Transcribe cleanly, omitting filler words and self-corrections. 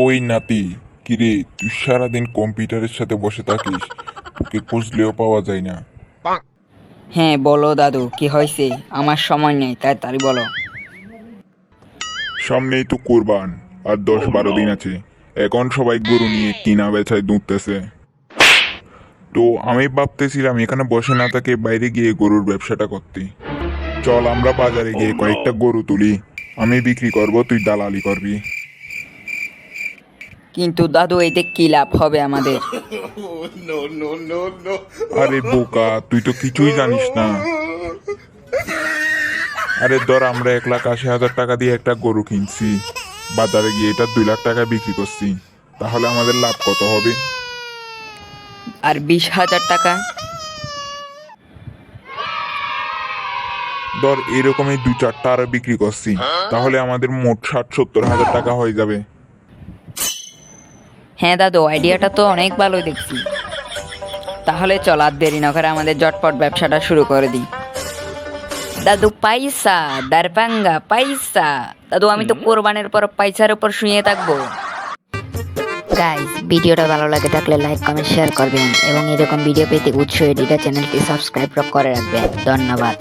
ওই নাতি, কিরে তুই সারাদিন কম্পিউটারের সাথে বসে থাকিস, তোকে খুঁজলেও পাওয়া যায় না। হ্যাঁ বলো দাদু, কি হয়েছে? আমার সময় নেই, তাড়াতাড়ি বলো। সামনেই তো কোরবান, আর 10-12 দিন আছে। এখন সবাই গরু নিয়ে কিনা বেচায় দুধতেছে। তো আমি ভাবতেছিলাম এখানে বসে না থেকে বাইরে গিয়ে গরুর ব্যবসাটা করতে। চল আমরা বাজারে গিয়ে কয়েকটা গরু তুলি, আমি বিক্রি করব, তুই দালালি করবি। কিন্তু দাদু, এতে কি লাভ হবে আমাদের? আরে বোকা, তুই তো কিছুই জানিস না। আরে ধর, আমরা 1,80,000 টাকা দিয়ে একটা গরু কিনছি, বাজারে গিয়ে এটা 2 লাখ টাকায় বিক্রি করছি, তাহলে আমাদের লাভ কত হবে? আর 20,000 টাকা? ধর এরকমই 2-4টা আরো বিক্রি করছি, তাহলে আমাদের মোট 60-70 হাজার টাকা হয়ে যাবে। হ্যাঁ দাদু, আইডিয়াটা তো অনেক ভালোই দেখছি। তাহলে চল আর দেরি না করে আমাদের জটপট ব্যবসাটা শুরু করে দিই। দাদু পয়সা, দারপাঙ্গা পয়সা। দাদু, আমি তো কোরবানের পর পয়সার উপর শুয়ে থাকবো। গাইস, ভিডিওটা ভালো লাগে থাকলে লাইক কমেন্ট শেয়ার করবেন এবং এরকম ভিডিও পেতে উৎস এডিটর চ্যানেলটি সাবস্ক্রাইব করে রাখবেন। ধন্যবাদ।